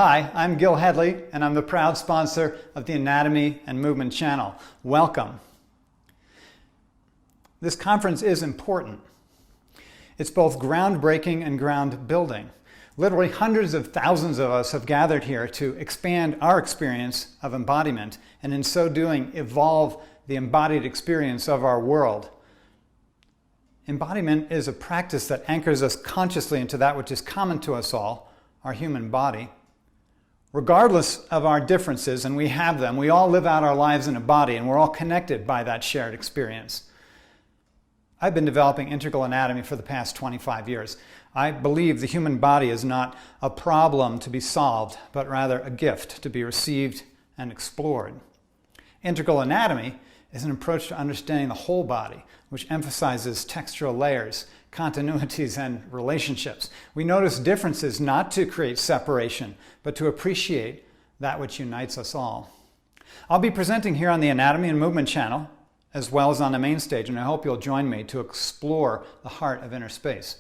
Hi, I'm Gil Headley, and I'm the proud sponsor of the Anatomy and Movement channel. Welcome. This conference is important. It's both groundbreaking and ground building. Literally hundreds of thousands of us have gathered here to expand our experience of embodiment, and in so doing, evolve the embodied experience of our world. Embodiment is a practice that anchors us consciously into that which is common to us all, our human body. Regardless of our differences, and we have them, we all live out our lives in a body, and we're all connected by that shared experience. I've been developing integral anatomy for the past 25 years. I believe the human body is not a problem to be solved, but rather a gift to be received and explored. Integral anatomy is an approach to understanding the whole body, which emphasizes textural layers, continuities, and relationships. We notice differences not to create separation, but to appreciate that which unites us all. I'll be presenting here on the Anatomy and Movement channel, as well as on the main stage, and I hope you'll join me to explore the heart of inner space.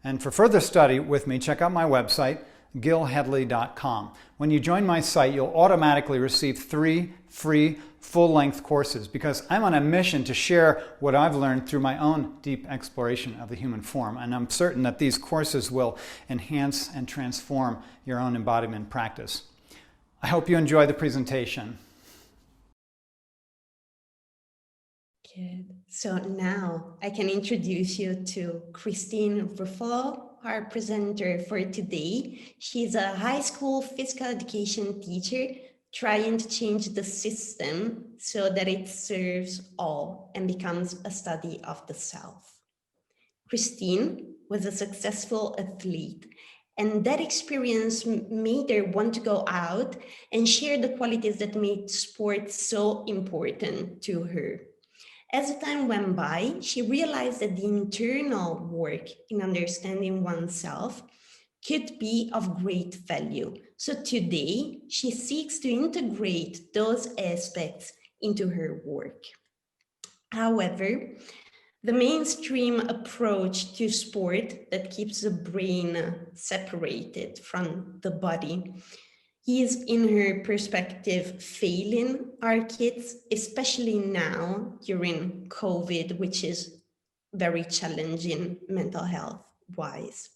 And for further study with me, check out my website, gilheadley.com. When you join my site, you'll automatically receive 3 free full-length courses because I'm on a mission to share what I've learned through my own deep exploration of the human form. And I'm certain that these courses will enhance and transform your own embodiment practice. I hope you enjoy the presentation. Good. So now I can introduce you to Christine Ruffalo, our presenter for today. She's a high school physical education teacher trying to change the system so that it serves all and becomes a study of the self. Christine was a successful athlete, and that experience made her want to go out and share the qualities that made sport so important to her. As the time went by, she realized that the internal work in understanding oneself could be of great value. So today, she seeks to integrate those aspects into her work. However, the mainstream approach to sport that keeps the brain separated from the body is, in her perspective, failing our kids, especially now during COVID, which is very challenging mental health wise.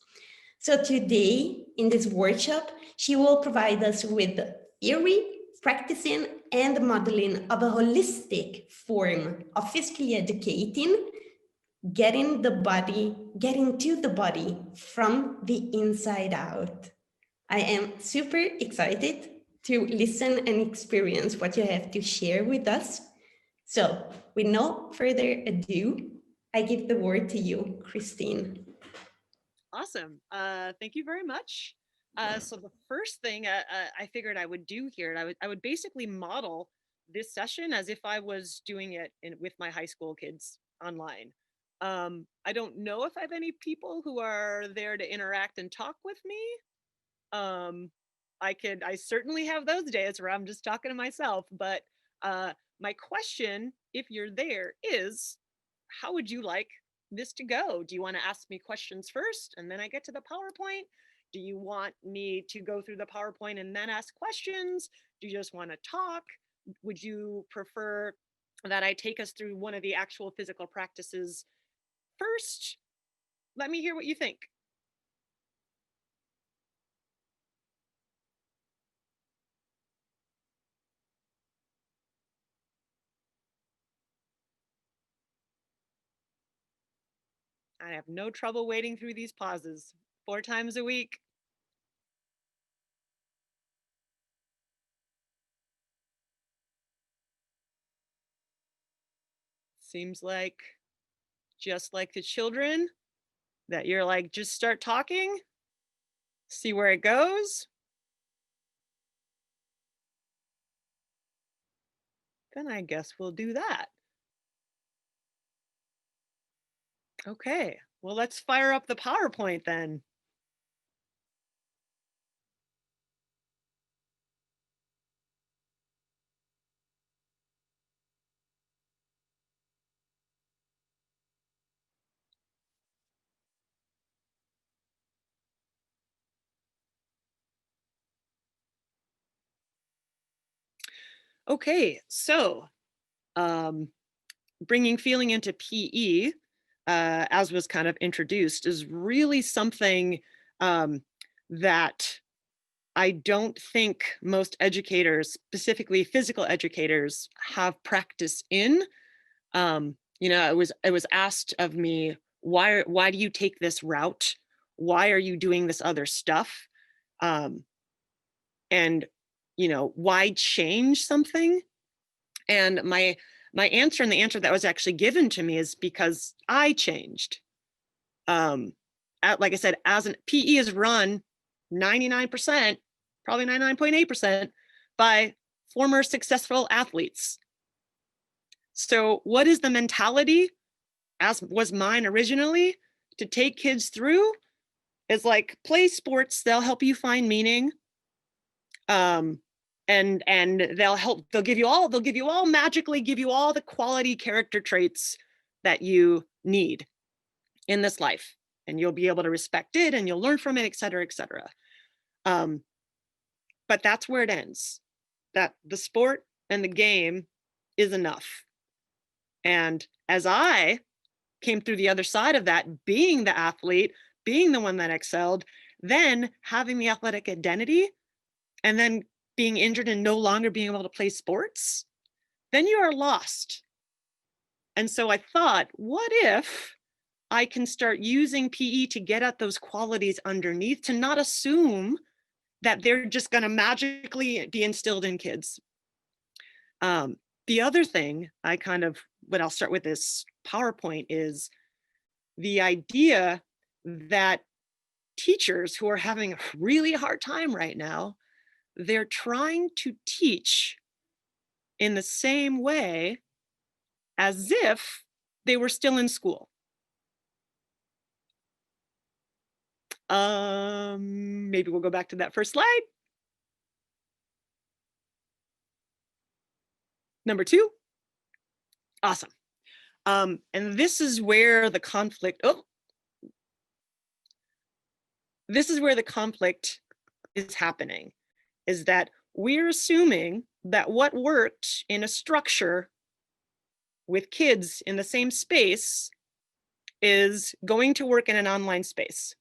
So today in this workshop, she will provide us with theory, practicing, and modeling of a holistic form of physically educating, getting to the body from the inside out. I am super excited to listen and experience what you have to share with us. So with no further ado, I give the word to you, Christine. Awesome. Thank you very much. So the first thing I figured I would do here, and I would basically model this session as if I was doing it with my high school kids online. I don't know if I have any people who are there to interact and talk with me. I certainly have those days where I'm just talking to myself, but my question, if you're there, is how would you like this to go? Do you want to ask me questions first and then I get to the PowerPoint? Do you want me to go through the PowerPoint and then ask questions? Do you just want to talk? Would you prefer that I take us through one of the actual physical practices first? Let me hear what you think. I have no trouble wading through these pauses 4 times a week. Seems like, just like the children, that you're like, just start talking, see where it goes. Then I guess we'll do that. Okay, well, let's fire up the PowerPoint then. Okay, so bringing feeling into PE, as was kind of introduced, is really something that I don't think most educators, specifically physical educators, have practice in. It was asked of me, why do you take this route? Why are you doing this other stuff? Um, and why change something? And my answer, and the answer that was actually given to me, is because I changed. Like I said, as an PE is run 99%, probably 99.8%, by former successful athletes. So what is the mentality, as was mine originally, to take kids through? Is like, play sports, they'll help you find meaning. And they'll give you all magically give you all the quality character traits that you need in this life, and you'll be able to respect it and you'll learn from it, et cetera, et cetera. But that's where it ends, that the sport and the game is enough. And as I came through the other side of that, being the athlete, being the one that excelled, then having the athletic identity, and then being injured and no longer being able to play sports, then you are lost. And so I thought, what if I can start using PE to get at those qualities underneath, to not assume that they're just going to magically be instilled in kids. The other thing what I'll start with this PowerPoint is the idea that teachers who are having a really hard time right now, they're trying to teach in the same way as if they were still in school. Maybe we'll go back to that first slide. Number 2. Awesome. And this is where the conflict, is happening, is that we're assuming that what worked in a structure with kids in the same space is going to work in an online space.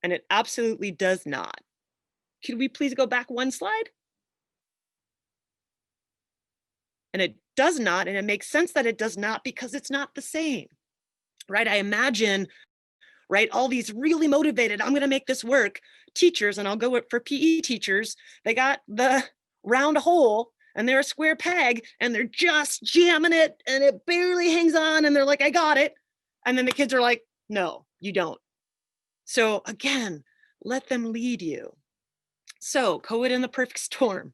And it absolutely does not. Could we please go back one slide? And it does not, and it makes sense that it does not, because it's not the same, right? I imagine, right, all these really motivated, I'm gonna make this work, teachers, and I'll go for PE teachers, they got the round hole and they're a square peg and they're just jamming it and it barely hangs on and they're like, I got it. And then the kids are like, no, you don't. So again, let them lead you. So COVID in the perfect storm.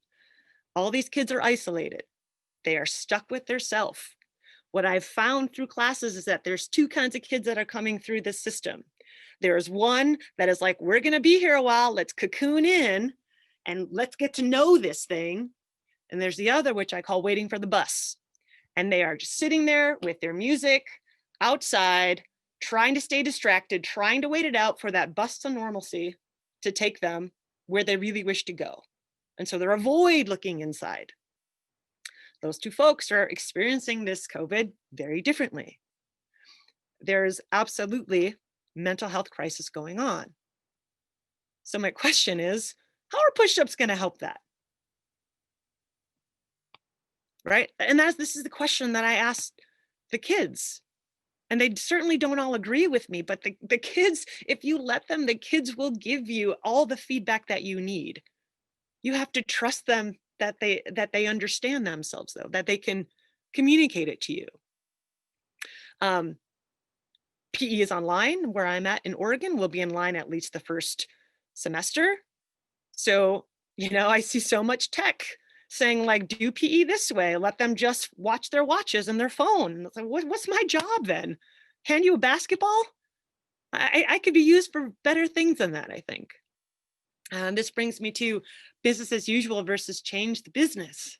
All these kids are isolated. They are stuck with their self. What I've found through classes is that there's 2 kinds of kids that are coming through this system. There's one that is like, we're gonna be here a while, let's cocoon in and let's get to know this thing. And there's the other, which I call waiting for the bus. And they are just sitting there with their music outside, trying to stay distracted, trying to wait it out for that bus to normalcy to take them where they really wish to go. And so they're a void looking inside. Those 2 folks are experiencing this COVID very differently. There's absolutely mental health crisis going on. So my question is, how are push-ups going to help that? Right? And this is the question that I asked the kids. And they certainly don't all agree with me, but the kids, if you let them, the kids will give you all the feedback that you need. You have to trust them that they understand themselves, though, that they can communicate it to you. PE is online. Where I'm at in Oregon, we'll be in line at least the first semester. So, I see so much tech saying like, do PE this way, let them just watch their watches and their phone. It's like, what's my job then? Hand you a basketball? I could be used for better things than that, I think. This brings me to business as usual versus change the business.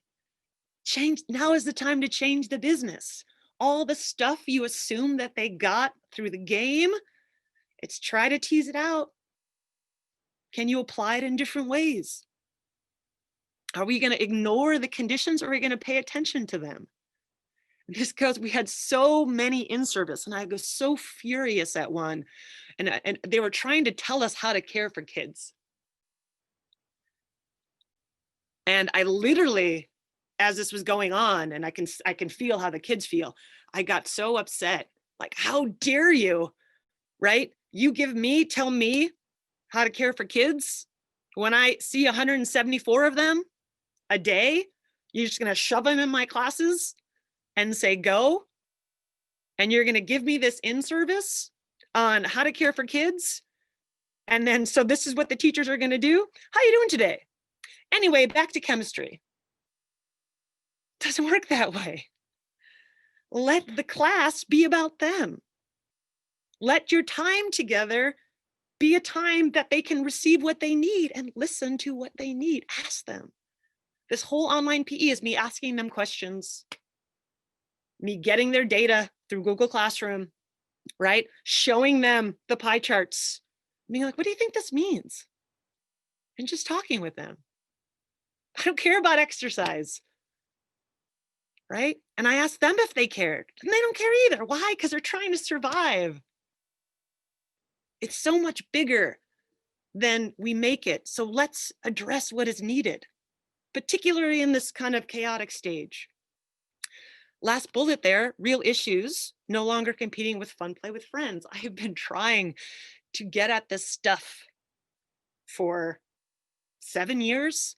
Now is the time to change the business. All the stuff you assume that they got through the game, it's try to tease it out. Can you apply it in different ways? Are we going to ignore the conditions, or are we going to pay attention to them? Just because we had so many in service, and I was so furious at one, and they were trying to tell us how to care for kids. And I literally, as this was going on, and I can feel how the kids feel, I got so upset. Like, how dare you, right? You tell me how to care for kids when I see 174 of them a day. You're just going to shove them in my classes and say, go. And you're going to give me this in service on how to care for kids. And then, so this is what the teachers are going to do. How you doing today? Anyway, back to chemistry. Doesn't work that way. Let the class be about them. Let your time together be a time that they can receive what they need and listen to what they need. Ask them. This whole online PE is me asking them questions, me getting their data through Google Classroom, right? Showing them the pie charts, being like, what do you think this means? And just talking with them. I don't care about exercise, right? And I asked them if they cared, and they don't care either. Why? Because they're trying to survive. It's so much bigger than we make it. So let's address what is needed, particularly in this kind of chaotic stage. Last bullet there, real issues, no longer competing with fun play with friends. I have been trying to get at this stuff for 7 years,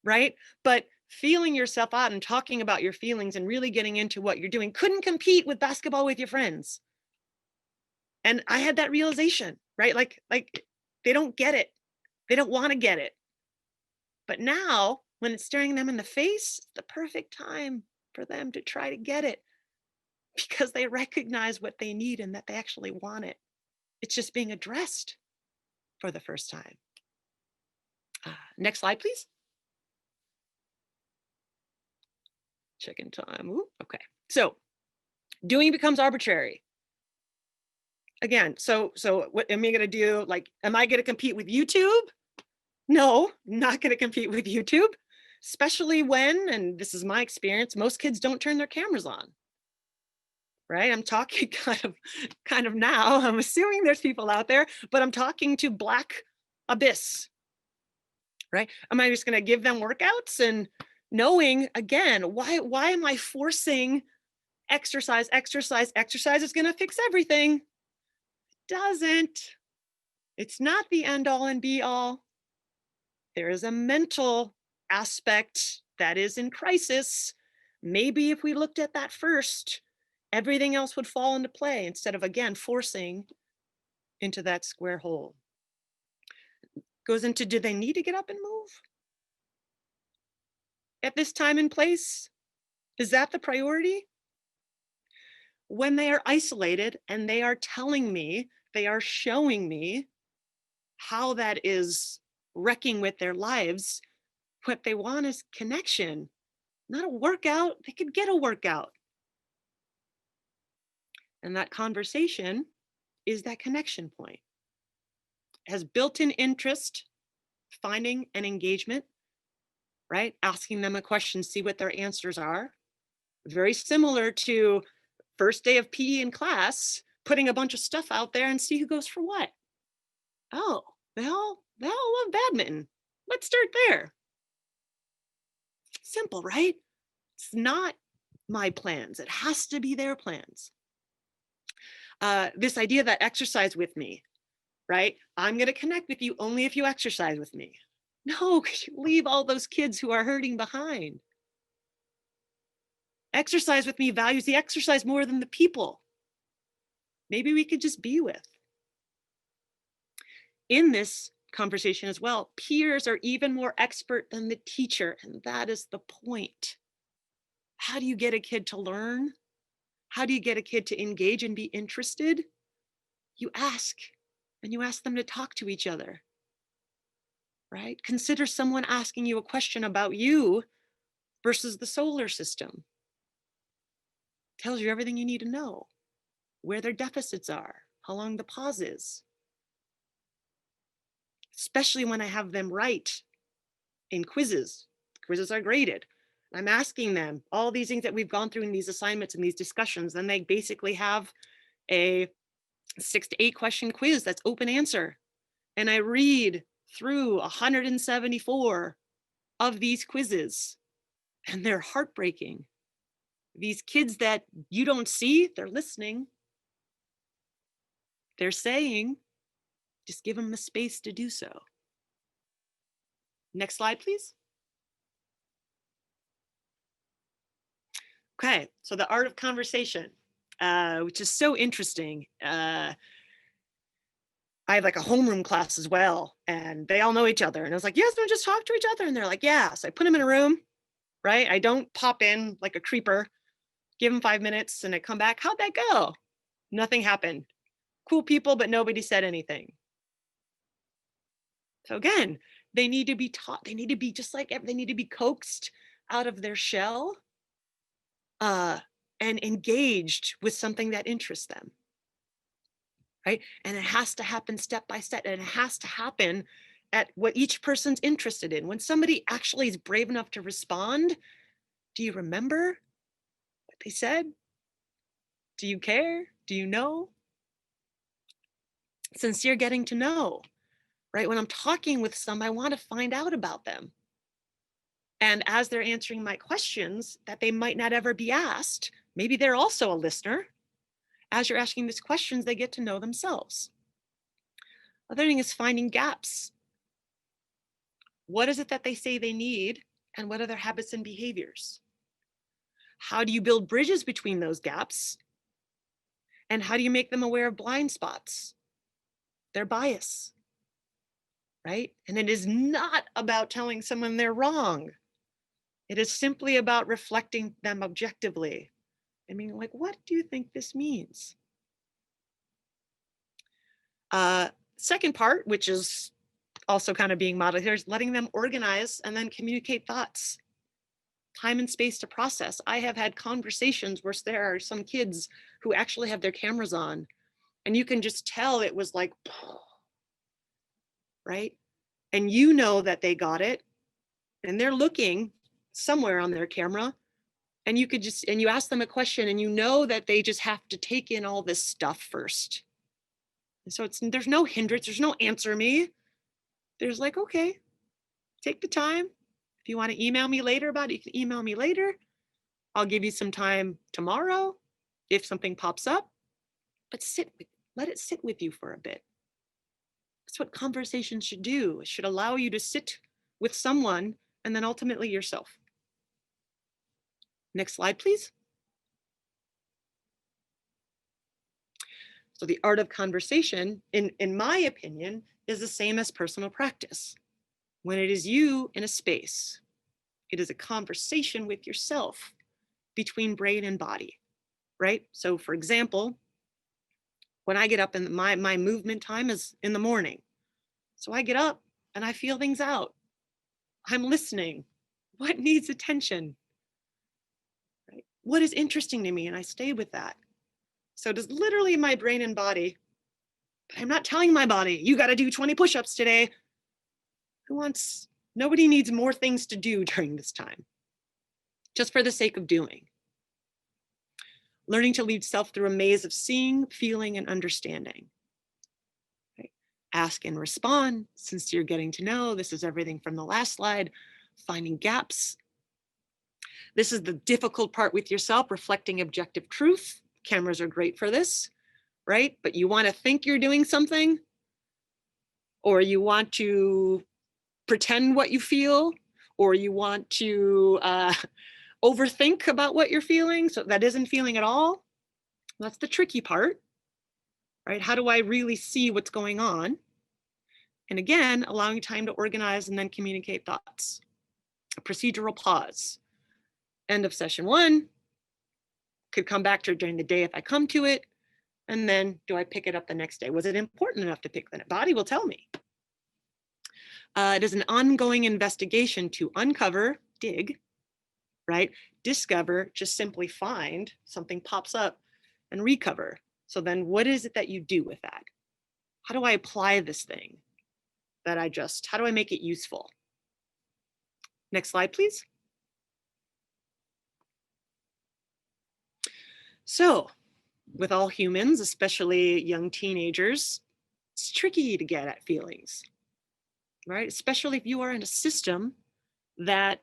right? But feeling yourself out and talking about your feelings and really getting into what you're doing couldn't compete with basketball with your friends. And I had that realization, right? Like they don't get it. They don't want to get it. But now when it's staring them in the face, it's the perfect time for them to try to get it, because they recognize what they need and that they actually want it. It's just being addressed for the first time. Next slide, please. Check-in time. Ooh, okay. So doing becomes arbitrary. Again, so what am I going to do? Like, am I going to compete with YouTube? No, not going to compete with YouTube, especially when, and this is my experience, most kids don't turn their cameras on. Right? I'm talking kind of now. I'm assuming there's people out there, but I'm talking to black abyss. Right? Am I just going to give them workouts and knowing, again, why am I forcing exercise is going to fix everything? It doesn't. It's not the end all and be all. There is a mental aspect that is in crisis. Maybe if we looked at that first, everything else would fall into play instead of, again, forcing into that square hole. Goes into, do they need to get up and move at this time and place? Is that the priority? When they are isolated and they are telling me, they are showing me how that is wrecking with their lives, what they want is connection, not a workout. They could get a workout. And that conversation is that connection point. It has built-in interest, finding an engagement, right? Asking them a question, see what their answers are. Very similar to first day of PE in class, putting a bunch of stuff out there and see who goes for what. Oh, they all love badminton. Let's start there. Simple, right? It's not my plans. It has to be their plans. This idea that exercise with me, right? I'm going to connect with you only if you exercise with me. No, because you leave all those kids who are hurting behind. Exercise with me values the exercise more than the people. Maybe we could just be with. In this conversation as well, peers are even more expert than the teacher, and that is the point. How do you get a kid to learn? How do you get a kid to engage and be interested? You ask, and you ask them to talk to each other, right? Consider someone asking you a question about you versus the solar system. Tells you everything you need to know, where their deficits are, how long the pause is. Especially when I have them write in quizzes. Quizzes are graded. I'm asking them all these things that we've gone through in these assignments and these discussions. Then they basically have a 6 to 8 question quiz that's open answer. And I read through 174 of these quizzes, and they're heartbreaking. These kids that you don't see, they're listening. They're saying, just give them the space to do so. Next slide, please. Okay, so the art of conversation, which is so interesting. I have like a homeroom class as well, and they all know each other. And I was like, yes, don't just talk to each other. And they're like, yeah. So I put them in a room, right? I don't pop in like a creeper, give them 5 minutes and I come back. How'd that go? Nothing happened. Cool people, but nobody said anything. So again, they need to be taught, they need to be just like, they need to be coaxed out of their shell and engaged with something that interests them, right? And it has to happen step by step, and it has to happen at what each person's interested in. When somebody actually is brave enough to respond, do you remember what they said? Do you care? Do you know? Sincere getting to know, right? When I'm talking with some, I want to find out about them. And as they're answering my questions that they might not ever be asked, maybe they're also a listener. As you're asking these questions, they get to know themselves. Other thing is finding gaps. What is it that they say they need, and what are their habits and behaviors? How do you build bridges between those gaps? And how do you make them aware of blind spots, their bias, right? And it is not about telling someone they're wrong. It is simply about reflecting them objectively. I mean, like, what do you think this means? Second part, which is also kind of being modeled here, is letting them organize and then communicate thoughts. Time and space to process. I have had conversations where there are some kids who actually have their cameras on, and you can just tell it was like, right? And you know that they got it, and they're looking somewhere on their camera, and you could just, and you ask them a question and you know that they just have to take in all this stuff first. And so there's no hindrance, there's no answer me. There's like, okay, take the time. If you want to email me later about it, you can email me later. I'll give you some time tomorrow if something pops up, but let it sit with you for a bit. That's what conversation should do. It should allow you to sit with someone and then ultimately yourself. Next slide, please. So the art of conversation, in my opinion, is the same as personal practice. When it is you in a space, it is a conversation with yourself between brain and body, right? So for example, when I get up, and my movement time is in the morning. So I get up and I feel things out. I'm listening. What needs attention? Right? What is interesting to me? And I stay with that. So it is literally my brain and body, but I'm not telling my body, you got to do 20 push-ups today. Nobody needs more things to do during this time, just for the sake of doing. Learning to lead self through a maze of seeing, feeling, and understanding. Right? Ask and respond, since you're getting to know. This is everything from the last slide. Finding gaps. This is the difficult part with yourself, reflecting objective truth. Cameras are great for this, right? But you want to think you're doing something, or you want to pretend what you feel, or you want to overthink about what you're feeling, so that isn't feeling at all. That's the tricky part, right? How do I really see what's going on? And again, allowing time to organize and then communicate thoughts. A procedural pause. End of session 1. Could come back to it during the day if I come to it. And then do I pick it up the next day? Was it important enough to pick the body will tell me. It is an ongoing investigation to uncover, dig, right? Discover, just simply find, something pops up, and recover. So then what is it that you do with that? How do I apply this thing that how do I make it useful? Next slide, please. So, with all humans, especially young teenagers, it's tricky to get at feelings, right? Especially if you are in a system that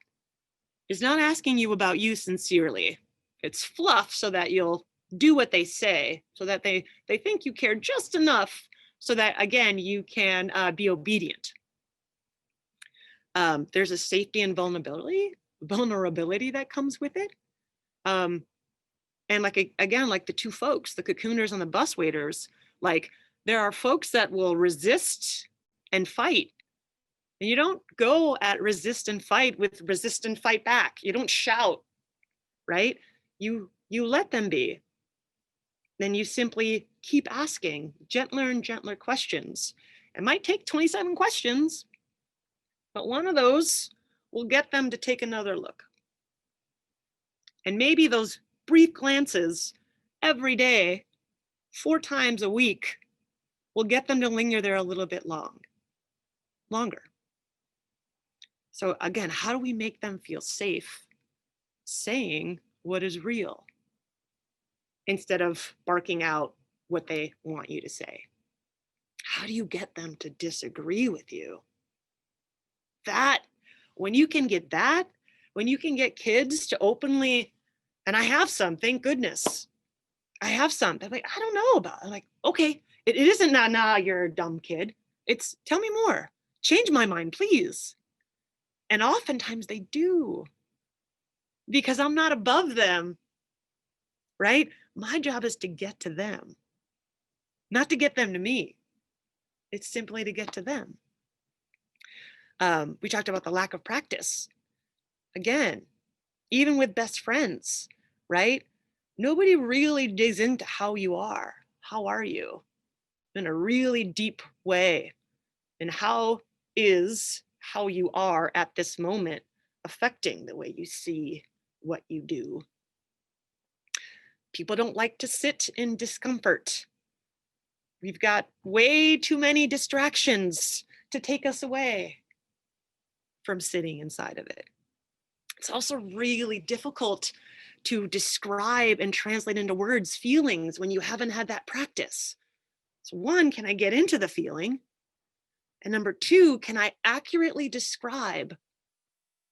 is not asking you about you sincerely. It's fluff so that you'll do what they say, so that they think you care just enough so that, again, you can be obedient. There's a safety and vulnerability that comes with it. And like, again, like the two folks, the cocooners and the bus waiters, like there are folks that will resist and fight. And you don't go at resist and fight with resist and fight back. You don't shout, right? You let them be. Then you simply keep asking gentler and gentler questions. It might take 27 questions, but one of those will get them to take another look. And maybe those brief glances every day, 4 times a week, will get them to linger there a little bit longer. So again, how do we make them feel safe saying what is real instead of barking out what they want you to say? How do you get them to disagree with you? That, when you can get kids to openly, and I have some, thank goodness. I have some. They're like, I don't know about it. I'm like, okay, it isn't nah, you're a dumb kid. It's tell me more. Change my mind, please. And oftentimes they do, because I'm not above them, right? My job is to get to them, not to get them to me. It's simply to get to them. We talked about the lack of practice. Again, even with best friends, right? Nobody really digs into how you are. How are you? In a really deep way. And how is how you are at this moment affecting the way you see what you do? People don't like to sit in discomfort. We've got way too many distractions to take us away from sitting inside of it. It's also really difficult to describe and translate into words feelings when you haven't had that practice. So one, can I get into the feeling? And number two, can I accurately describe?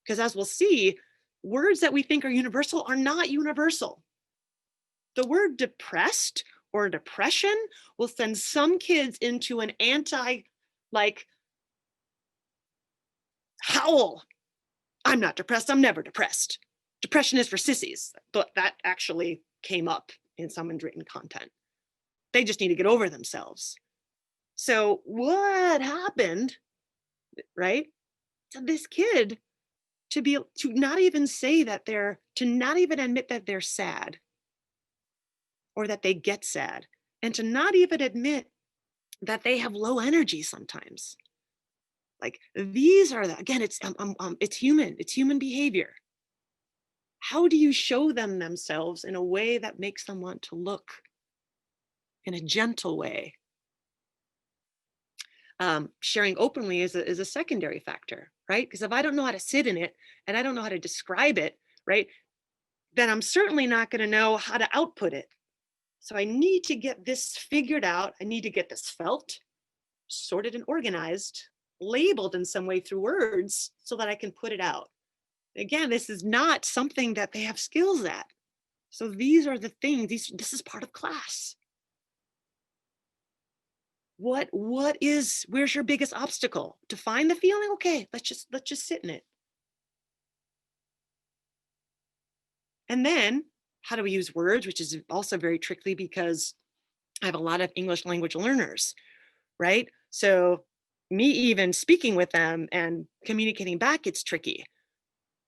Because as we'll see, words that we think are universal are not universal. The word depressed or depression will send some kids into an howl. I'm not depressed, I'm never depressed. Depression is for sissies. But that actually came up in someone's written content. They just need to get over themselves. So what happened, right, to this kid to not even say that to not even admit that they're sad or that they get sad, and to not even admit that they have low energy sometimes. Like these are again, it's human behavior. How do you show them themselves in a way that makes them want to look in a gentle way? Sharing openly is a secondary factor, right? Because if I don't know how to sit in it and I don't know how to describe it, right, then I'm certainly not going to know how to output it. So I need to get this figured out. I need to get this felt, sorted and organized, labeled in some way through words so that I can put it out. Again, this is not something that they have skills at. So these are the things, this is part of class. Where's your biggest obstacle? To find the feeling? Okay, let's just sit in it. And then how do we use words, which is also very tricky because I have a lot of English language learners, right? So me even speaking with them and communicating back, it's tricky.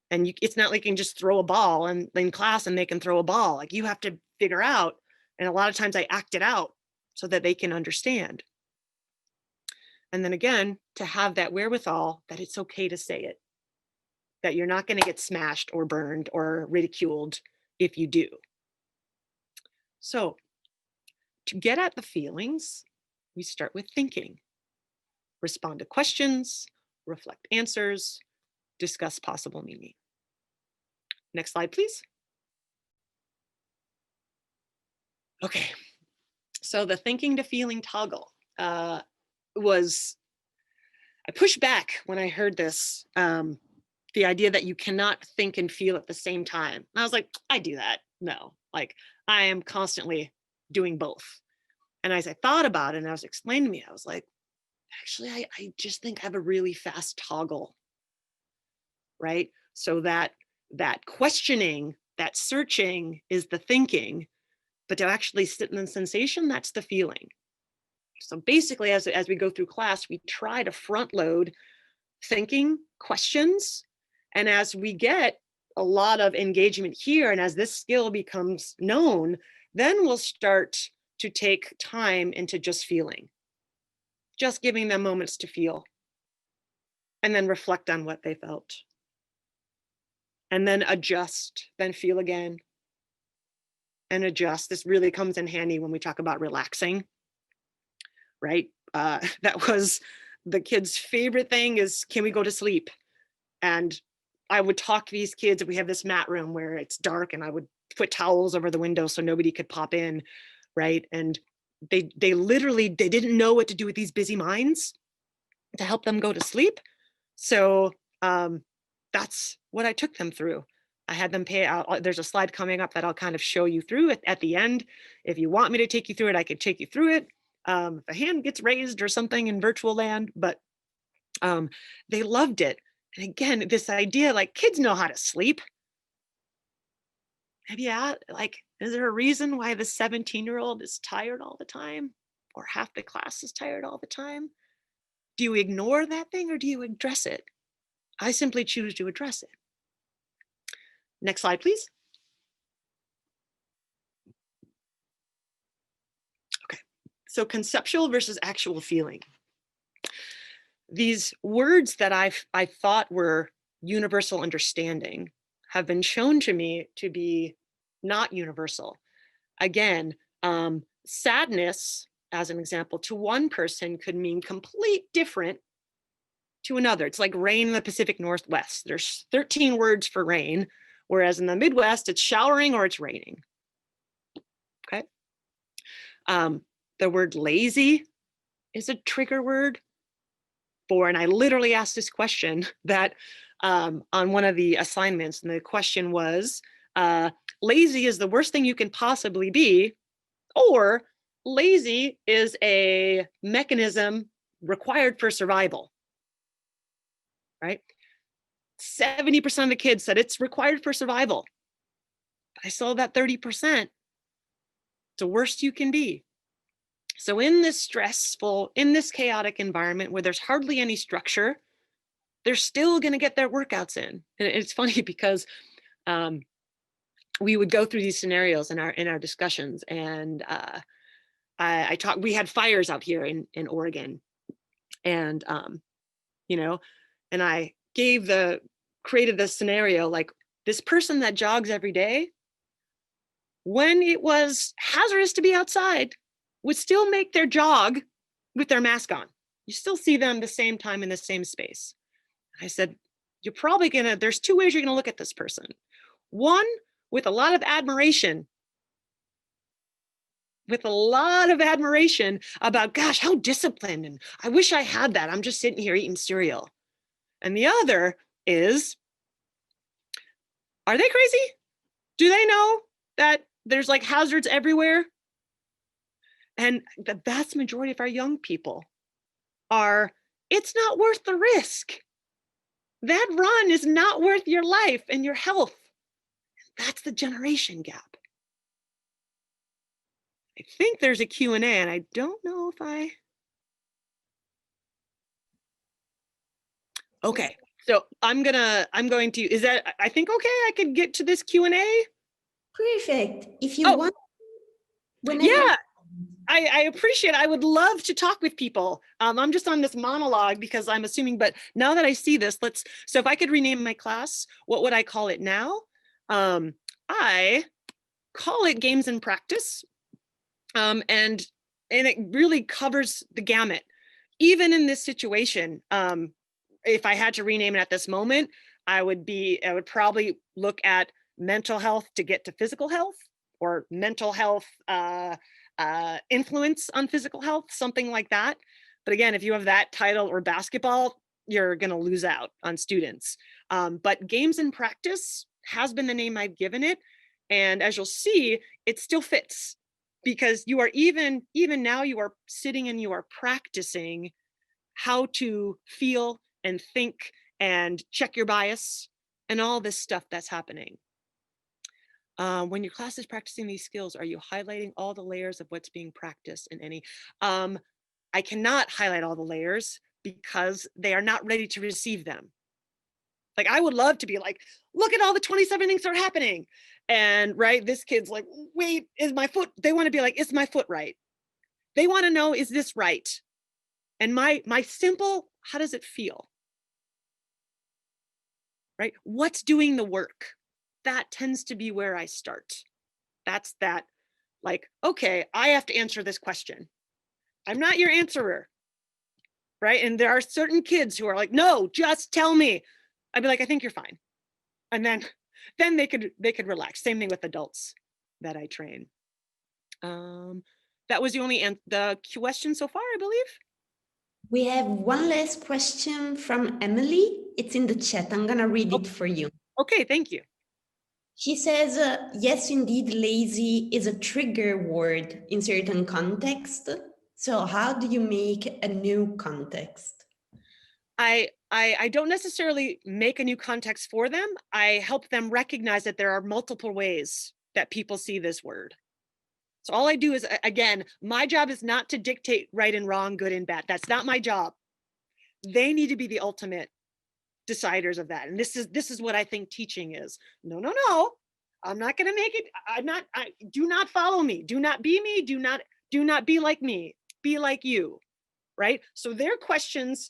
And it's not like you can just throw a ball in class and they can throw a ball. Like you have to figure out, and a lot of times I act it out so that they can understand. And then again, to have that wherewithal that it's okay to say it, that you're not going to get smashed or burned or ridiculed if you do. So to get at the feelings, we start with thinking, respond to questions, reflect answers, discuss possible meaning. Next slide, please. Okay, so the thinking to feeling toggle was, I pushed back when I heard this, the idea that you cannot think and feel at the same time. And I was like, I do that. No, like I am constantly doing both. And as I thought about it and I was explaining to me, I was like, actually, I just think I have a really fast toggle, right? So that questioning, that searching is the thinking, but to actually sit in the sensation, that's the feeling. So basically, as we go through class, we try to front load thinking questions. And as we get a lot of engagement here, and as this skill becomes known, then we'll start to take time into just feeling, just giving them moments to feel, and then reflect on what they felt. And then adjust, then feel again, and adjust. This really comes in handy when we talk about relaxing, right? That was the kids' favorite thing is, can we go to sleep? And I would talk to these kids, we have this mat room where it's dark, and I would put towels over the window so nobody could pop in, right? And they literally, they didn't know what to do with these busy minds to help them go to sleep. So that's what I took them through. I had them pay out. There's a slide coming up that I'll kind of show you through it at the end. If you want me to take you through it, I could take you through it. If a hand gets raised or something in virtual land, but they loved it. And again, this idea, like kids know how to sleep. Have you like, is there a reason why the 17-year-old is tired all the time? Or half the class is tired all the time? Do you ignore that thing or do you address it? I simply choose to address it. Next slide, please. Okay, so conceptual versus actual feeling. These words that I thought were universal understanding have been shown to me to be not universal. Again, sadness, as an example, to one person could mean complete different to another. It's like rain in the Pacific Northwest. There's 13 words for rain, whereas in the Midwest, it's showering or it's raining. Okay. The word lazy is a trigger word for, and I literally asked this question that on one of the assignments, and the question was, lazy is the worst thing you can possibly be, or lazy is a mechanism required for survival, right? 70% of the kids said it's required for survival. I saw that 30%. It's the worst you can be. So in this stressful, in this chaotic environment where there's hardly any structure, they're still going to get their workouts in. And it's funny because we would go through these scenarios in our discussions, and I talked. We had fires out here in Oregon, and you know, and I created this scenario like this person that jogs every day, when it was hazardous to be outside, would still make their jog with their mask on. You still see them the same time in the same space. I said, you're probably there's two ways you're gonna look at this person. One, with a lot of admiration about, gosh, how disciplined, and I wish I had that. I'm just sitting here eating cereal. And the other is, are they crazy? Do they know that there's like hazards everywhere? And the vast majority of our young people are, it's not worth the risk. That run is not worth your life and your health. That's the generation gap. I think there's a Q&A, and I don't know if okay. So I'm going to, is that, I think, okay, I could get to this Q&A? Perfect. If you want, whenever. Yeah, I appreciate it. I would love to talk with people. I'm just on this monologue because I'm assuming, but now that I see this, so if I could rename my class, what would I call it now? I call it Games in Practice. And it really covers the gamut. Even in this situation, if I had to rename it at this moment, I would probably look at mental health to get to physical health, or mental health influence on physical health, something like that. But again, if you have that title or basketball, you're going to lose out on students. But games in practice has been the name I've given it. And as you'll see, it still fits, because you are even now you are sitting and you are practicing how to feel and think and check your bias and all this stuff that's happening. When your class is practicing these skills, are you highlighting all the layers of what's being practiced in any? I cannot highlight all the layers because they are not ready to receive them. Like, I would love to be like, look at all the 27 things that are happening. And right, this kid's like, wait, is my foot, they want to be like, is my foot right? They want to know, is this right? And my simple, how does it feel? Right? What's doing the work? That tends to be where I start. That's that, like, okay, I have to answer this question. I'm not your answerer, right? And there are certain kids who are like, no, just tell me. I'd be like, I think you're fine. And then they could relax. Same thing with adults that I train. That was the only the question so far, I believe. We have one last question from Emily. It's in the chat. I'm gonna read it for you. Okay, thank you. She says, yes, indeed, lazy is a trigger word in certain context. So how do you make a new context? I don't necessarily make a new context for them. I help them recognize that there are multiple ways that people see this word. So all I do is, again, my job is not to dictate right and wrong, good and bad. That's not my job. They need to be the ultimate deciders of that. And this is what I think teaching is. No, I'm not going to make it. Do not follow me. Do not be me. Do not be like me. Be like you. Right? So their questions,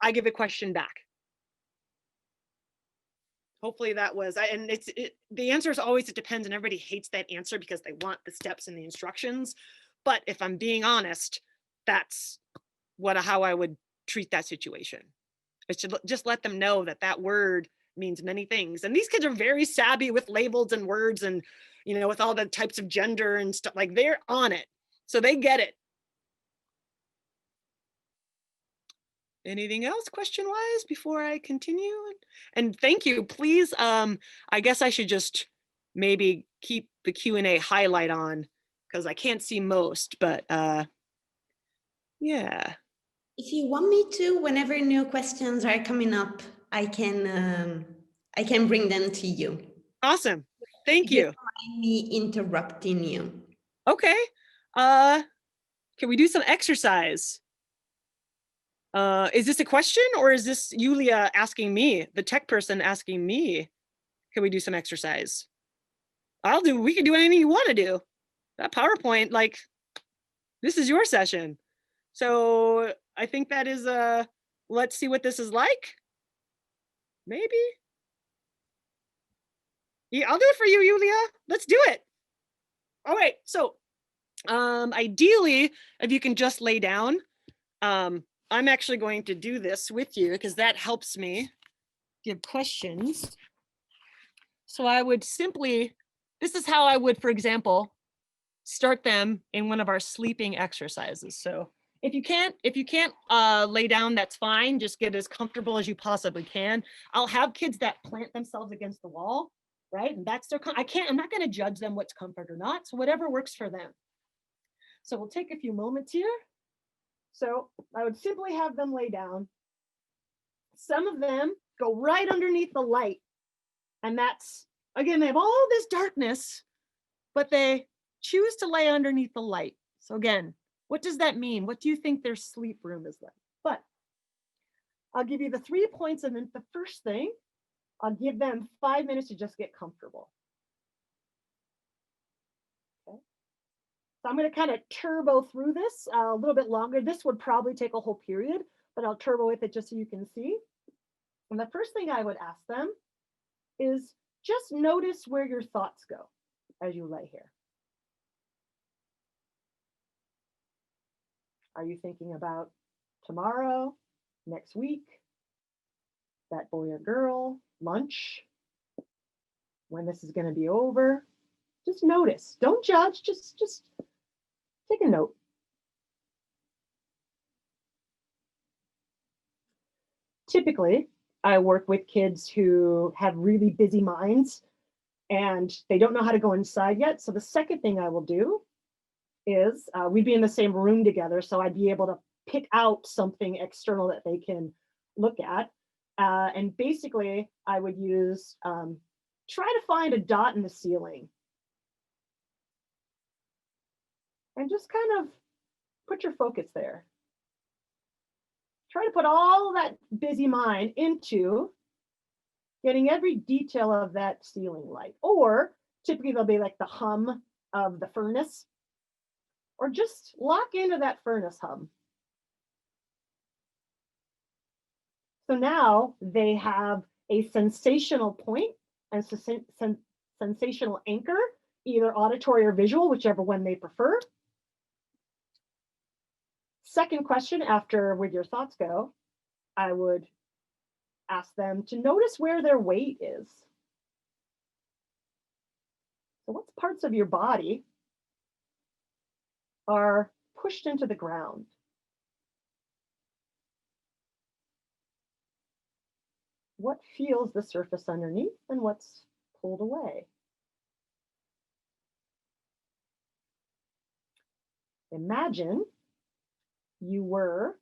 I give a question back. Hopefully that was, and the answer is always, it depends, and everybody hates that answer because they want the steps and the instructions. But if I'm being honest, that's how I would treat that situation. I should just let them know that that word means many things. And these kids are very savvy with labels and words, and, you know, with all the types of gender and stuff, like, they're on it. So they get it. Anything else question-wise before I continue? And thank you, please. I guess I should just maybe keep the Q&A highlight on, because I can't see most, but yeah. If you want me to, whenever new questions are coming up, I can bring them to you. Awesome. Thank you. Don't mind me interrupting you. Okay. Can we do some exercise? Is this a question, or is this Yulia asking me, the tech person asking me? Can we do some exercise? We can do anything you want to do. That PowerPoint, like, this is your session. So I think that is let's see what this is like. Maybe. Yeah, I'll do it for you, Yulia. Let's do it. All right. So ideally, if you can just lay down, I'm actually going to do this with you because that helps me give questions. So I would simply, this is how I would, for example, start them in one of our sleeping exercises. So if you can't lay down, that's fine. Just get as comfortable as you possibly can. I'll have kids that plant themselves against the wall, right? And that's their, I'm not going to judge them what's comfort or not. So whatever works for them. So we'll take a few moments here. So I would simply have them lay down. Some of them go right underneath the light. And that's, again, they have all this darkness, but they choose to lay underneath the light. So again, what does that mean? What do you think their sleep room is like? But I'll give you the 3 points, and then the first thing, I'll give them 5 minutes to just get comfortable. Okay. So I'm going to kind of turbo through this a little bit longer. This would probably take a whole period, but I'll turbo with it just so you can see. And the first thing I would ask them is just notice where your thoughts go as you lay here. Are you thinking about tomorrow, next week, that boy or girl, lunch, when this is going to be over. Just notice. Don't judge. Just take a note. Typically, I work with kids who have really busy minds and they don't know how to go inside yet. So the second thing I will do is we'd be in the same room together. So I'd be able to pick out something external that they can look at. And basically, I would use, try to find a dot in the ceiling. And just kind of put your focus there. Try to put all that busy mind into getting every detail of that ceiling light. Or typically there'll be like the hum of the furnace. Or just lock into that furnace hum. So now they have a sensational point and sensational anchor, either auditory or visual, whichever one they prefer. Second question, after where your thoughts go, I would ask them to notice where their weight is. So what parts of your body are pushed into the ground? What feels the surface underneath and what's pulled away? Imagine you were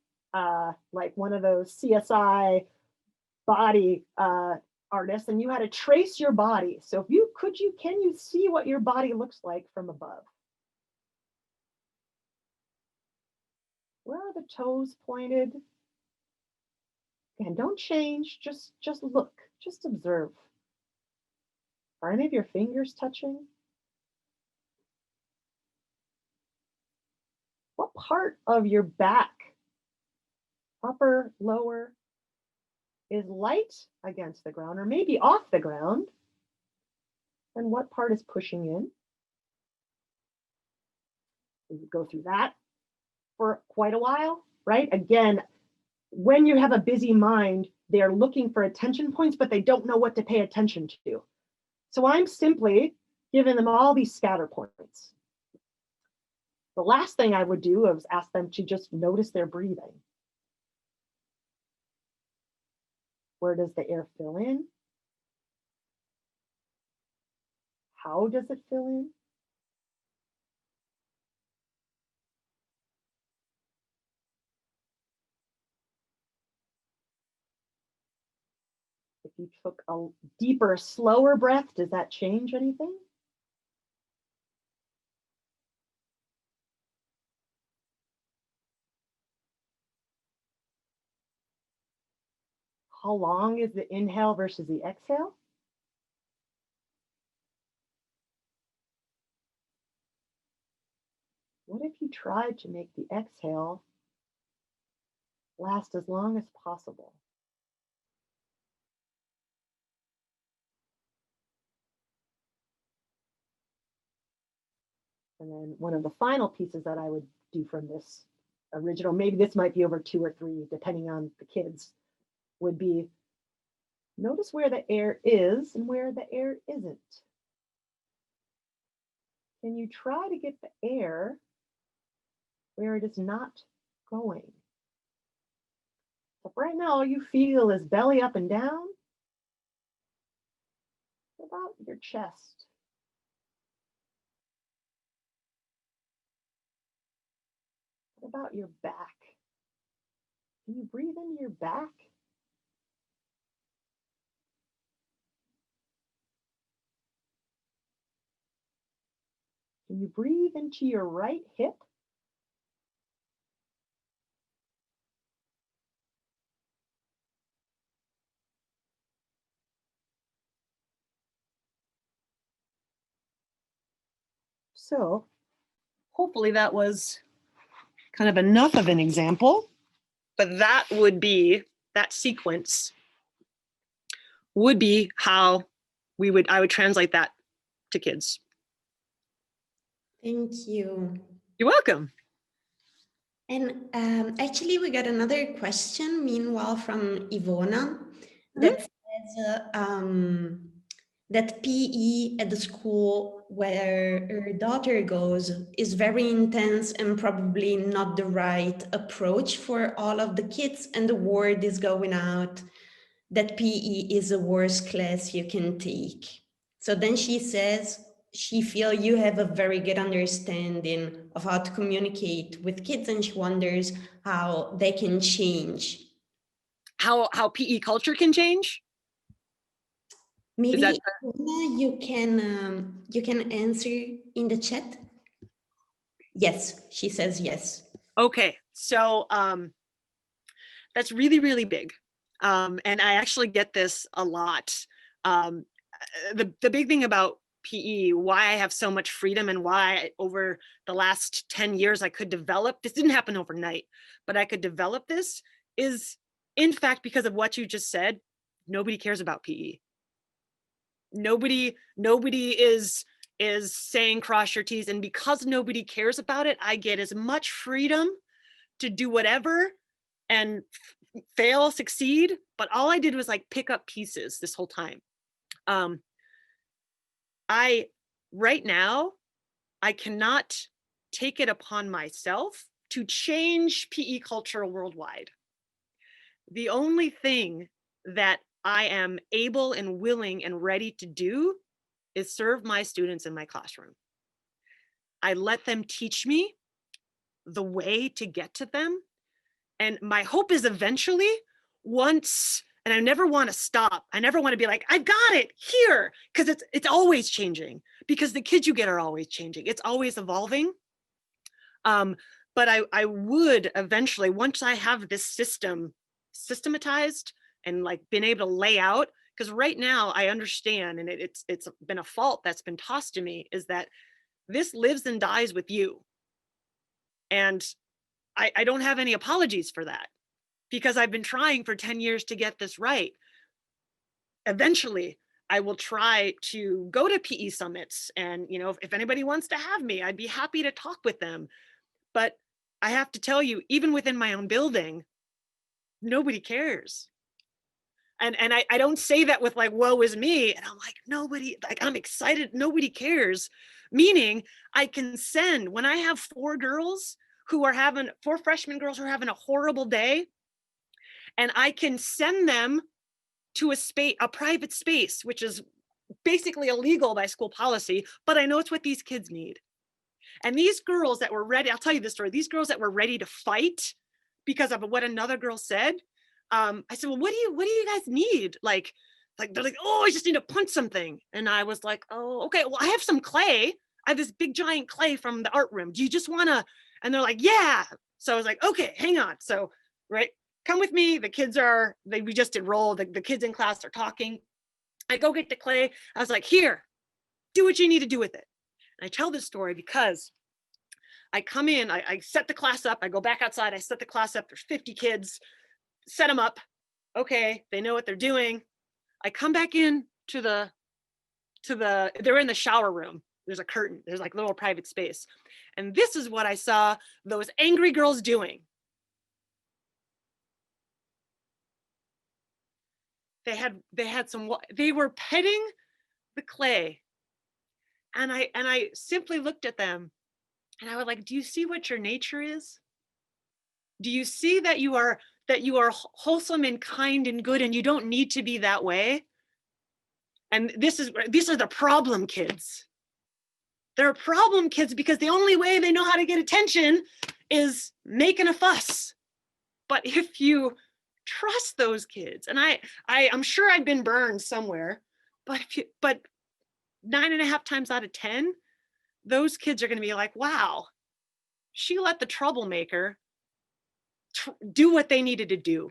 like one of those CSI body artists and you had to trace your body. So if you can you see what your body looks like from above? Where are the toes pointed? And don't change, just look, just observe. Are any of your fingers touching? What part of your back, upper, lower, is light against the ground or maybe off the ground? And what part is pushing in? We go through that for quite a while, right? Again, when you have a busy mind, they're looking for attention points, but they don't know what to pay attention to. So I'm simply giving them all these scatter points. The last thing I would do is ask them to just notice their breathing. Where does the air fill in? How does it fill in? If you took a deeper, slower breath, does that change anything? How long is the inhale versus the exhale? What if you tried to make the exhale last as long as possible? And then one of the final pieces that I would do from this original, maybe this might be over 2 or 3, depending on the kids, would be notice where the air is and where the air isn't. Can you try to get the air where it is not going? So right now, all you feel is belly up and down. What about your chest? What about your back? Can you breathe into your back? Can you breathe into your right hip? So hopefully that was kind of enough of an example. But that would be, that sequence would be how I would translate that to kids. Thank you. You're welcome. And actually, we got another question, meanwhile, from Ivona that that PE at the school where her daughter goes is very intense and probably not the right approach for all of the kids, and the word is going out that PE is the worst class you can take. So then she says she feels you have a very good understanding of how to communicate with kids, and she wonders how they can change. How PE culture can change? Maybe that Una, you can answer in the chat. Yes, she says yes. Okay, so that's really, really big. And I actually get this a lot. The big thing about PE, why I have so much freedom and why over the last 10 years I could develop, this didn't happen overnight, but I could develop this, is in fact because of what you just said. Nobody cares about PE. Nobody is saying cross your T's, and because nobody cares about it, I get as much freedom to do whatever and fail, succeed. But all I did was like pick up pieces this whole time. Right now, I cannot take it upon myself to change PE culture worldwide. The only thing that I am able and willing and ready to do is serve my students in my classroom. I let them teach me the way to get to them. And my hope is eventually, once, and I never want to stop. I never want to be like, I've got it here, because it's always changing, because the kids you get are always changing. It's always evolving. But I would eventually, once I have this system systematized and like been able to lay out, because right now I understand, and it's been a fault that's been tossed to me, is that this lives and dies with you. And I don't have any apologies for that, because I've been trying for 10 years to get this right. Eventually, I will try to go to PE summits, and if anybody wants to have me, I'd be happy to talk with them. But I have to tell you, even within my own building, nobody cares. And I don't say that with like, woe is me. And I'm like, nobody, like, I'm excited. Nobody cares. Meaning I can send, when I have four freshman girls who are having a horrible day, and I can send them to a private space, which is basically illegal by school policy, but I know it's what these kids need. And these girls that were ready, I'll tell you this story, these girls that were ready to fight because of what another girl said, I said, well, what do you guys need? Like they're like, oh, I just need to punch something. And I was like, oh, okay, well, I have some clay. I have this big giant clay from the art room. Do you just wanna? And they're like, yeah. So I was like, okay, hang on. So, right, come with me. The kids we just enrolled. The kids in class are talking. I go get the clay. I was like, here, do what you need to do with it. And I tell this story because I come in, I set the class up, I go back outside, I set the class up, there's 50 kids, set them up. Okay, they know what they're doing. I come back in they're in the shower room. There's a curtain, there's like little private space. And this is what I saw those angry girls doing. They were petting the clay. And I simply looked at them and I was like, do you see what your nature is? Do you see that you are wholesome and kind and good, and you don't need to be that way? And these are the problem kids. They're problem kids because the only way they know how to get attention is making a fuss. But if you trust those kids, and I'm sure I've been burned somewhere, but 9.5 times out of 10, those kids are going to be like, wow, she let the troublemaker do what they needed to do.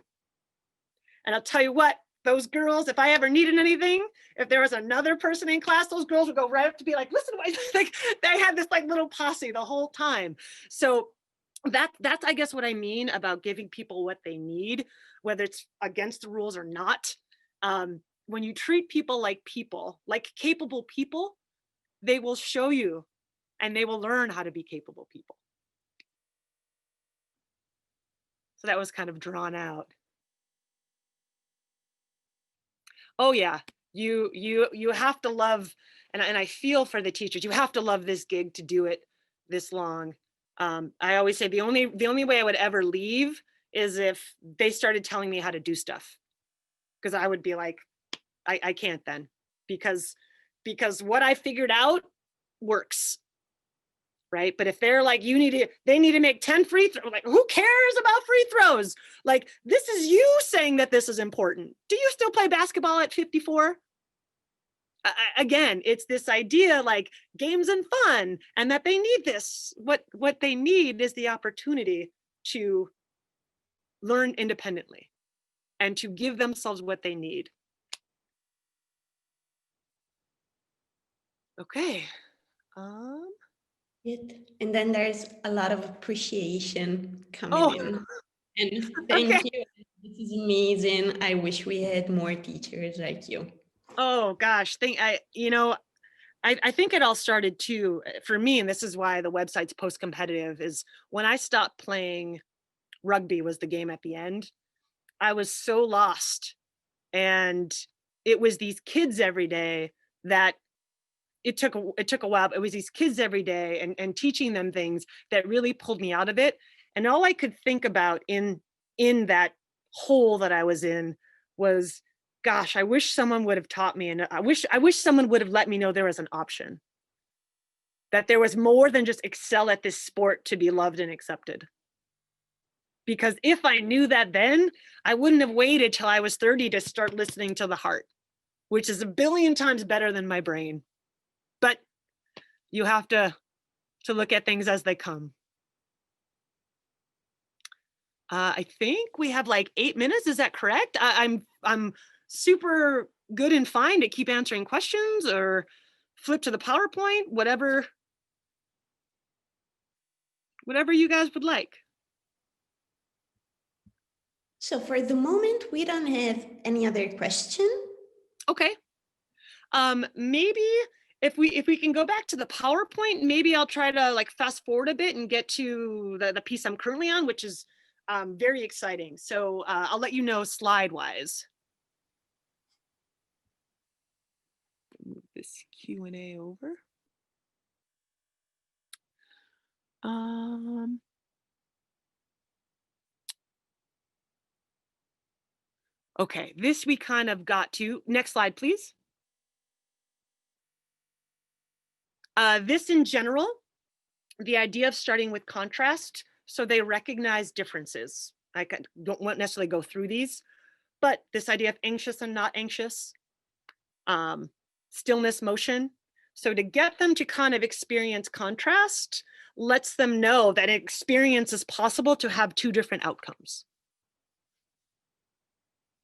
And I'll tell you what, those girls, if I ever needed anything, if there was another person in class, those girls would go right up to be like, listen, like they had this like little posse the whole time. So that's I guess what I mean about giving people what they need, whether it's against the rules or not. When you treat people, like capable people, they will show you and they will learn how to be capable people. So that was kind of drawn out. Oh yeah, you have to love, and I feel for the teachers. You have to love this gig to do it this long. I always say the only way I would ever leave is if they started telling me how to do stuff, because I would be like, I can't then, because what I figured out works. Right. But if they're like, they need to make 10 free throws, like, who cares about free throws? Like, this is you saying that this is important. Do you still play basketball at 54? Again, it's this idea like games and fun, and that they need this. What they need is the opportunity to learn independently and to give themselves what they need. Okay. Good. And then there's a lot of appreciation coming Oh, in. And okay. thank you. This is amazing. I wish we had more teachers like you. Oh gosh, I think it all started too for me, and this is why the website's post-competitive, is when I stopped playing rugby was the game at the end. I was so lost, and it was these kids every day that it took a while, but it was these kids every day and teaching them things that really pulled me out of it. And all I could think about in that hole that I was in was, gosh, I wish someone would have taught me, and I wish someone would have let me know there was an option, that there was more than just excel at this sport to be loved and accepted. Because if I knew that then, I wouldn't have waited till I was 30 to start listening to the heart, which is a billion times better than my brain. But you have to look at things as they come. I think we have like 8 minutes. Is that correct? I'm super good and fine to keep answering questions or flip to the PowerPoint, whatever you guys would like. So for the moment, we don't have any other question. Okay. Maybe if we can go back to the PowerPoint, maybe I'll try to like fast forward a bit and get to the piece I'm currently on, which is very exciting. So I'll let you know slide wise. Move this Q&A over. Okay, this we kind of got to. Next slide, please. This in general, the idea of starting with contrast, so they recognize differences. I don't want necessarily go through these, but this idea of anxious and not anxious, stillness, motion. So to get them to kind of experience contrast lets them know that experience is possible to have two different outcomes.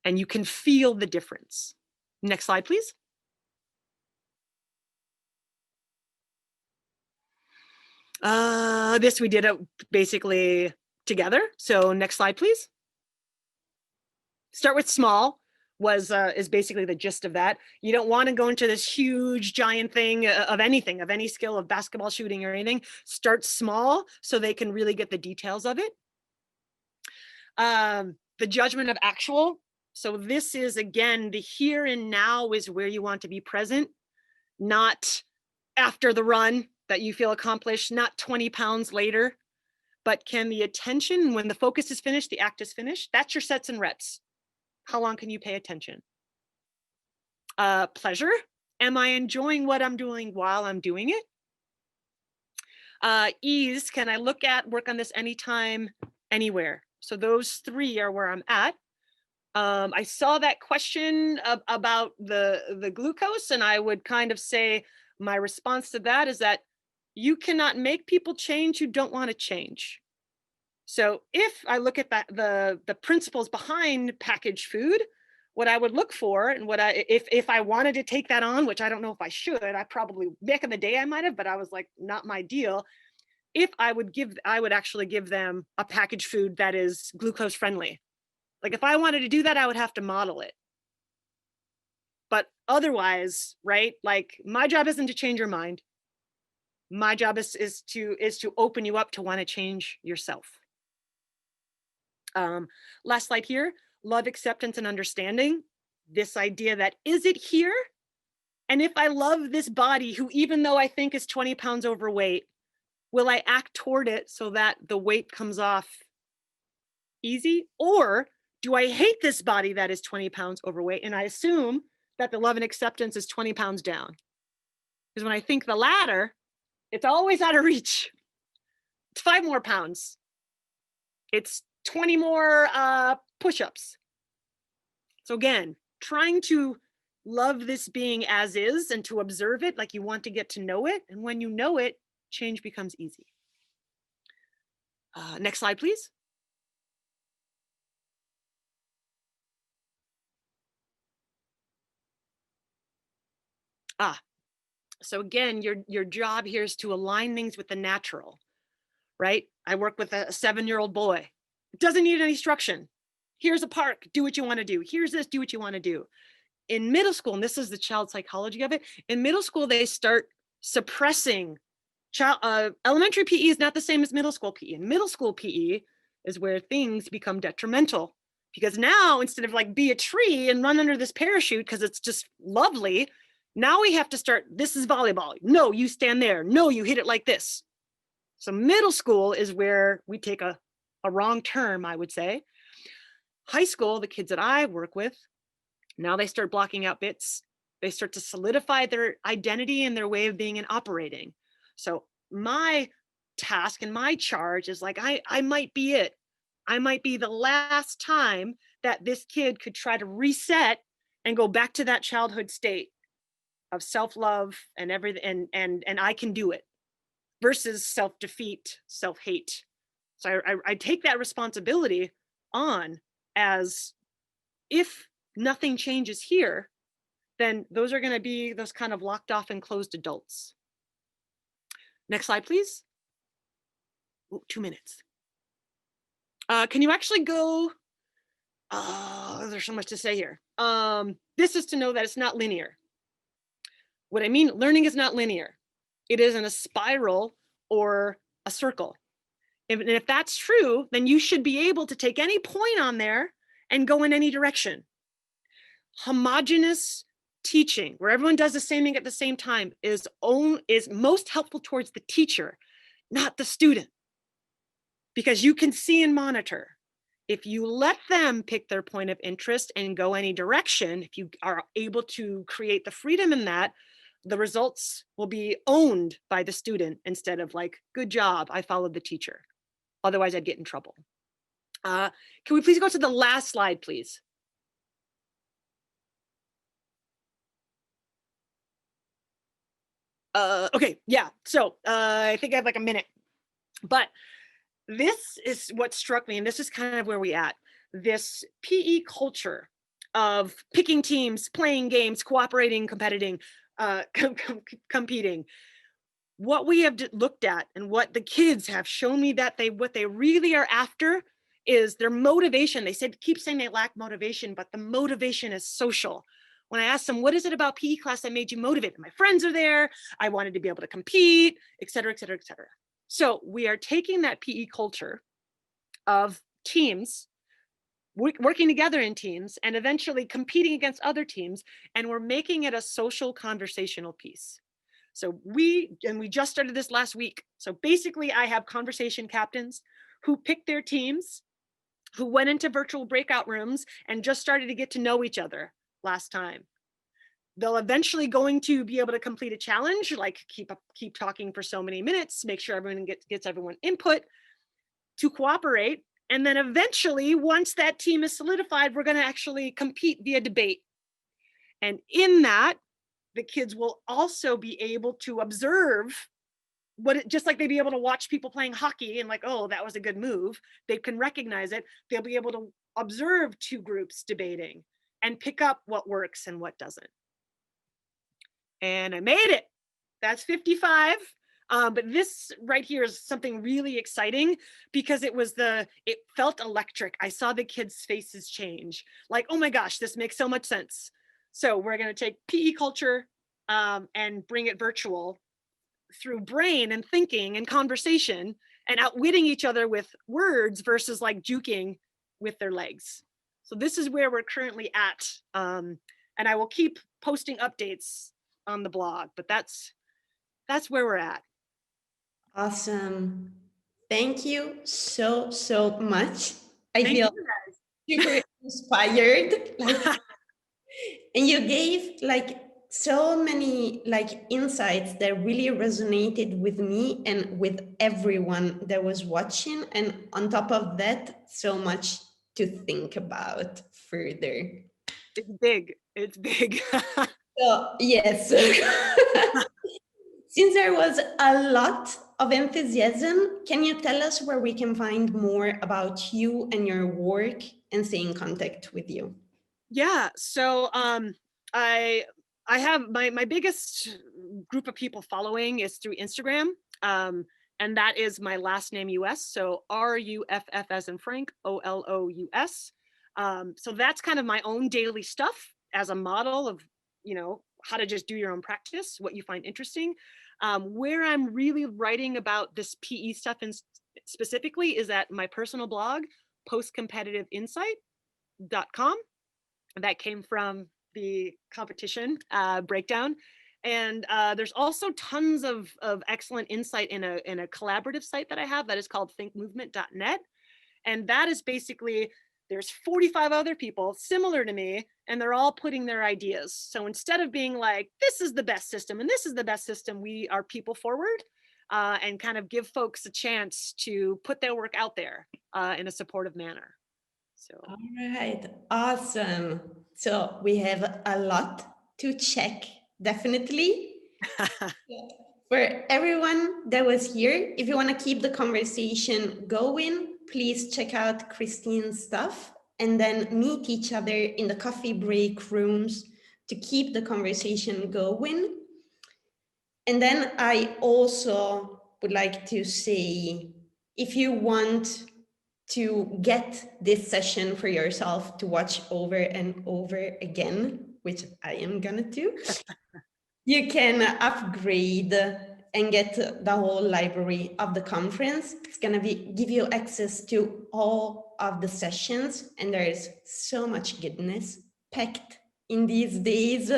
And you can feel the difference. Next slide, please. This we did it basically together. So next slide, please. Start with small is basically the gist of that. You don't want to go into this huge giant thing of anything, of any skill of basketball shooting or anything. Start small so they can really get the details of it. The judgment of actual. So this is, again, the here and now is where you want to be present, not after the run that you feel accomplished, not 20 pounds later, but can the attention, when the focus is finished, the act is finished, that's your sets and reps. How long can you pay attention? Pleasure. Am I enjoying what I'm doing while I'm doing it? Ease. Can I work on this anytime, anywhere? So those three are where I'm at. I saw that question about the glucose, and I would kind of say my response to that is that you cannot make people change who don't want to change. So if I look at the principles behind packaged food, what I would look for, and if I wanted to take that on, which I don't know if I should, I probably back in the day I might have, but I was like, not my deal. If I would actually give them a packaged food that is glucose friendly. Like if I wanted to do that, I would have to model it. But otherwise, right? Like my job isn't to change your mind. My job is to open you up to want to change yourself. Last slide here, love, acceptance, and understanding. This idea that, is it here? And if I love this body, who even though I think is 20 pounds overweight, will I act toward it so that the weight comes off easy? Or do I hate this body that is 20 pounds overweight and I assume that the love and acceptance is 20 pounds down? Because when I think the latter, it's always out of reach. It's 5 more pounds. It's 20 more push-ups. So again, trying to love this being as is and to observe it like you want to get to know it. And when you know it, change becomes easy. Next slide, please. So again, your job here is to align things with the natural, right? I work with a 7-year-old boy. Doesn't need any instruction. Here's a park, do what you want to do. Here's this, do what you want to do. In middle school, and this is the child psychology of it, in middle school, they start suppressing elementary PE is not the same as middle school PE. In middle school PE is where things become detrimental, because now instead of like be a tree and run under this parachute because it's just lovely, now we have to start, this is volleyball. No, you stand there. No, you hit it like this. So middle school is where we take a wrong term, I would say. High school, the kids that I work with, now they start blocking out bits. They start to solidify their identity and their way of being and operating. So my task and my charge is like, I might be it. I might be the last time that this kid could try to reset and go back to that childhood state of self-love and everything, and I can do it, versus self-defeat, self-hate. So I take that responsibility on as, if nothing changes here, then those are going to be those kind of locked off and closed adults. Next slide, please. Ooh, 2 minutes. Can you actually go? There's so much to say here. This is to know that it's not linear. What I mean, learning is not linear. It is in a spiral or a circle. And if that's true, then you should be able to take any point on there and go in any direction. Homogeneous teaching, where everyone does the same thing at the same time, is most helpful towards the teacher, not the student. Because you can see and monitor. If you let them pick their point of interest and go any direction, if you are able to create the freedom in that, the results will be owned by the student instead of like, good job, I followed the teacher. Otherwise, I'd get in trouble. Can we please go to the last slide, please? Okay, yeah, so I think I have like a minute. But this is what struck me, and this is kind of where we at. This PE culture of picking teams, playing games, cooperating, competing. What we have looked at and what the kids have shown me that what they really are after is their motivation. They keep saying they lack motivation, but the motivation is social. When I asked them, what is it about PE class that made you motivated? My friends are there. I wanted to be able to compete, et cetera, et cetera, et cetera. So we are taking that PE culture of teams, working together in teams, and eventually competing against other teams, and we're making it a social conversational piece. So we just started this last week. So basically I have conversation captains who picked their teams, who went into virtual breakout rooms and just started to get to know each other last time. They'll eventually going to be able to complete a challenge, like keep talking for so many minutes, make sure everyone gets everyone input to cooperate. And then eventually, once that team is solidified, we're going to actually compete via debate. And in that, the kids will also be able to observe just like they'd be able to watch people playing hockey and like, oh, that was a good move. They can recognize it. They'll be able to observe two groups debating and pick up what works and what doesn't. And I made it. That's 55. But this right here is something really exciting because it felt electric. I saw the kids' faces change. Like, oh my gosh, this makes so much sense. So we're going to take PE culture and bring it virtual through brain and thinking and conversation and outwitting each other with words versus like juking with their legs. So this is where we're currently at. And I will keep posting updates on the blog, but that's where we're at. Awesome. Thank you so, so much. I Thank feel you super inspired. Like, and you gave like so many like insights that really resonated with me and with everyone that was watching. And on top of that, so much to think about further. It's big. It's big. So yes. Since there was a lot of enthusiasm, can you tell us where we can find more about you and your work and stay in contact with you? Yeah. So I have my biggest group of people following is through Instagram. And that is my last name US. So RUFF as in Frank, OLOUS. So that's kind of my own daily stuff as a model of, how to just do your own practice, what you find interesting. Where I'm really writing about this PE stuff and specifically is at my personal blog, postcompetitiveinsight.com. That came from the competition breakdown. And there's also tons of excellent insight in a collaborative site that I have that is called thinkmovement.net. And that is basically, there's 45 other people similar to me, and they're all putting their ideas. So instead of being like, this is the best system and this is the best system, we are people forward and kind of give folks a chance to put their work out there in a supportive manner. So. All right, awesome. So we have a lot to check, definitely. For everyone that was here, if you want to keep the conversation going, please check out Christine's stuff and then meet each other in the coffee break rooms to keep the conversation going. And then I also would like to say, if you want to get this session for yourself to watch over and over again, which I am gonna do, you can upgrade and get the whole library of the conference. It's gonna give you access to all of the sessions, and there is so much goodness packed in these days,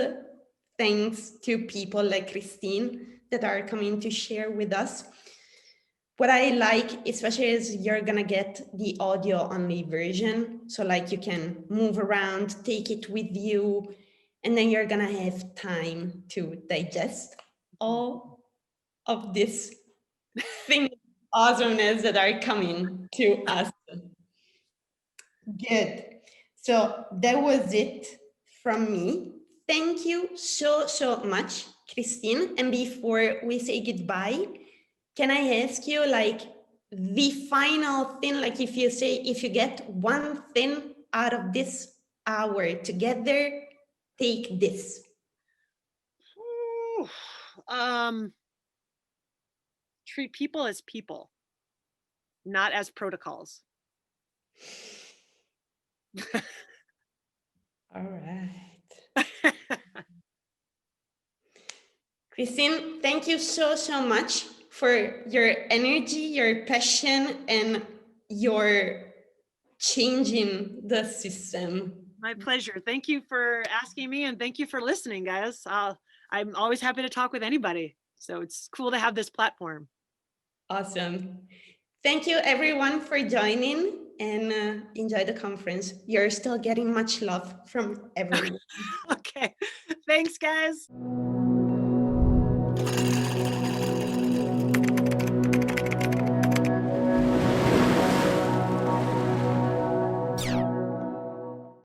thanks to people like Christine that are coming to share with us. What I like, especially, is you're gonna get the audio only version. So like you can move around, take it with you, and then you're gonna have time to digest all of this thing awesomeness that are coming to us. Good. So that was it from me. Thank you so, so much, Christine. And before we say goodbye, can I ask you like the final thing, like if you get one thing out of this hour together, take this. Treat people as people, not as protocols. All right. Christine, thank you so, so much for your energy, your passion, and your changing the system. My pleasure. Thank you for asking me, and thank you for listening, guys. I'm always happy to talk with anybody. So it's cool to have this platform. Awesome. Thank you everyone for joining, and enjoy the conference. You're still getting much love from everyone. Okay. Thanks, guys.